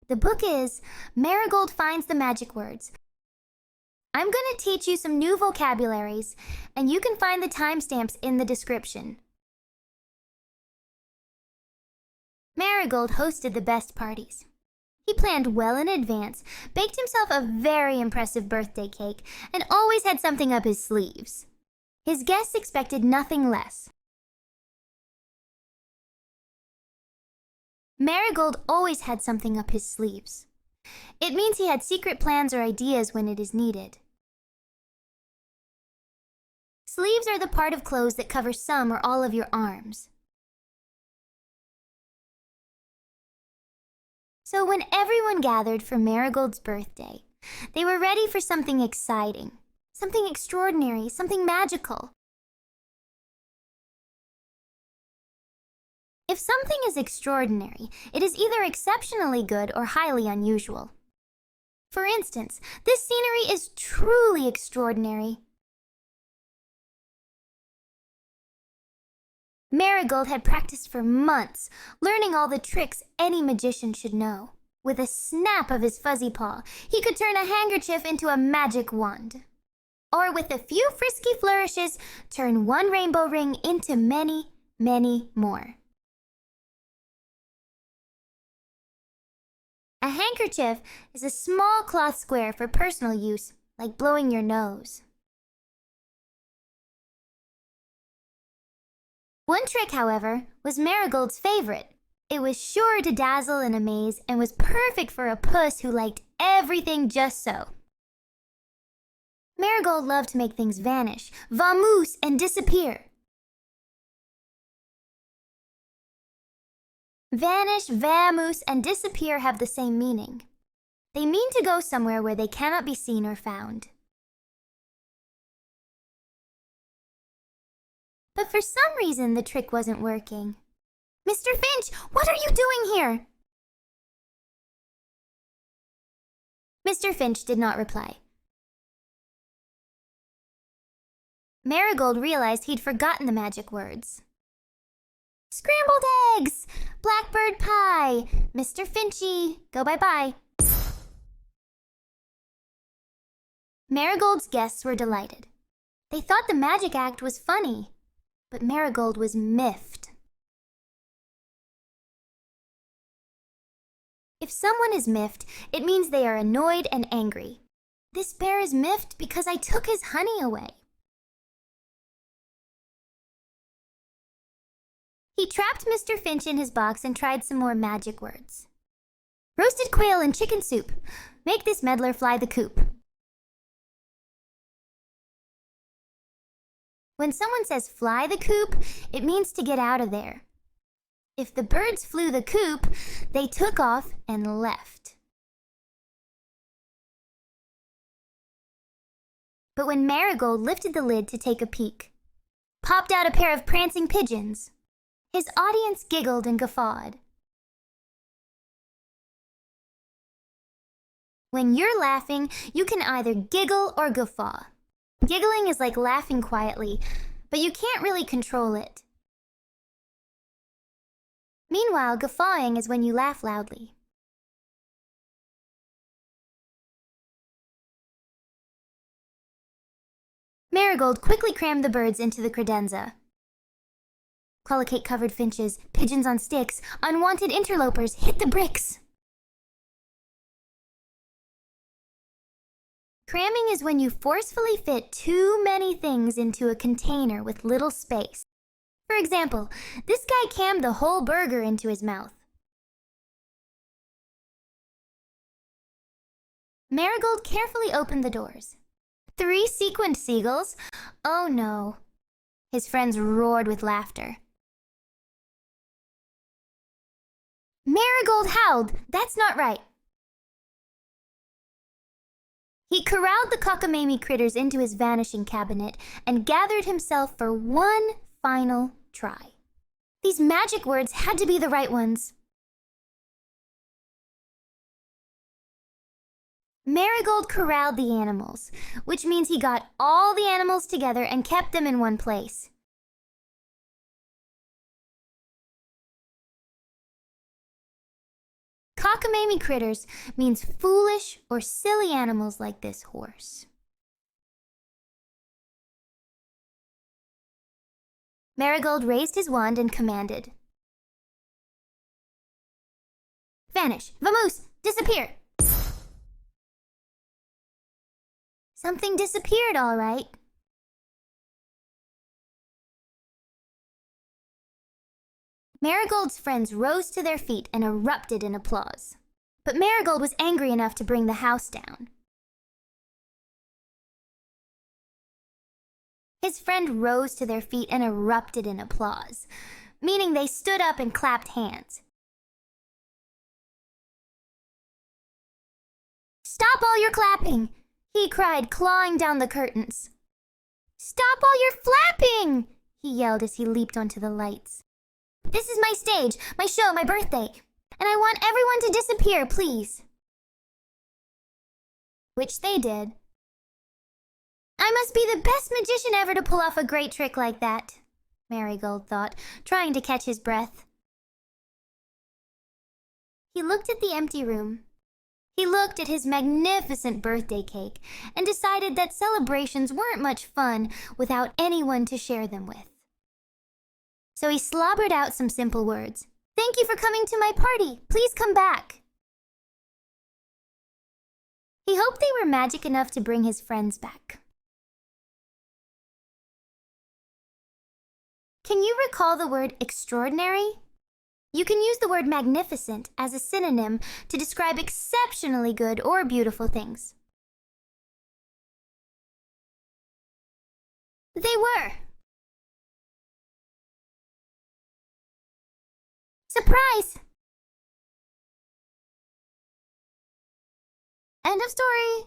The book is Marigold Finds the Magic Words. I'm going to teach you some new vocabularies, and you can find the timestamps in the description. Marigold hosted the best parties. He planned well in advance, baked himself a very impressive birthday cake, and always had something up his sleeves. His guests expected nothing less. Marigold always had something up his sleeves. It means he had secret plans or ideas when it is needed. Sleeves are the part of clothes that cover some or all of your arms. So when everyone gathered for Marigold's birthday, they were ready for something exciting, something extraordinary, something magical. If something is extraordinary, it is either exceptionally good or highly unusual. For instance, this scenery is truly extraordinary. Marigold had practiced for months, learning all the tricks any magician should know. With a snap of his fuzzy paw, he could turn a handkerchief into a magic wand. Or with a few frisky flourishes, turn one rainbow ring into many, many more. A handkerchief is a small cloth square for personal use, like blowing your nose. One trick, however, was Marigold's favorite. It was sure to dazzle and amaze and was perfect for a puss who liked everything just so. Marigold loved to make things vanish, vamoose, and disappear. Vanish, vamoose, and disappear have the same meaning. They mean to go somewhere where they cannot be seen or found. But for some reason, the trick wasn't working. "Mr. Finch, what are you doing here?" Mr. Finch did not reply. Marigold realized he'd forgotten the magic words. "Scrambled eggs! Blackbird pie! Mr. Finchy, go bye-bye." Marigold's guests were delighted. They thought the magic act was funny, but Marigold was miffed. If someone is miffed, it means they are annoyed and angry. "This bear is miffed because I took his honey away." He trapped Mr. Finch in his box and tried some more magic words. "Roasted quail and chicken soup. Make this meddler fly the coop." When someone says fly the coop, it means to get out of there. If the birds flew the coop, they took off and left. But when Marigold lifted the lid to take a peek, popped out a pair of prancing pigeons. His audience giggled and guffawed. When you're laughing, you can either giggle or guffaw. Giggling is like laughing quietly, but you can't really control it. Meanwhile, guffawing is when you laugh loudly. Marigold quickly crammed the birds into the credenza. Colocate-covered finches, pigeons on sticks, unwanted interlopers, hit the bricks. Cramming is when you forcefully fit too many things into a container with little space. For example, this guy crammed the whole burger into his mouth. Marigold carefully opened the doors. 3 sequined seagulls? Oh no. His friends roared with laughter. Marigold howled, "That's not right." He corralled the Cockamamie Critters into his vanishing cabinet and gathered himself for one final try. These magic words had to be the right ones. Marigold corralled the animals, which means he got all the animals together and kept them in one place. Cockamamie Critters means foolish or silly animals like this horse. Marigold raised his wand and commanded, "Vanish! Vamoose! Disappear!" Something disappeared, all right. Marigold's friends rose to their feet and erupted in applause. But Marigold was angry enough to bring the house down. His friend rose to their feet and erupted in applause, meaning they stood up and clapped hands. "Stop all your clapping!" he cried, clawing down the curtains. "Stop all your flapping!" he yelled as he leaped onto the lights. "This is my stage, my show, my birthday, and I want everyone to disappear, please." Which they did. "I must be the best magician ever to pull off a great trick like that," Marigold thought, trying to catch his breath. He looked at the empty room. He looked at his magnificent birthday cake and decided that celebrations weren't much fun without anyone to share them with. So he slobbered out some simple words. "Thank you for coming to my party. Please come back." He hoped they were magic enough to bring his friends back. Can you recall the word extraordinary? You can use the word magnificent as a synonym to describe exceptionally good or beautiful things. They were. Surprise! End of story.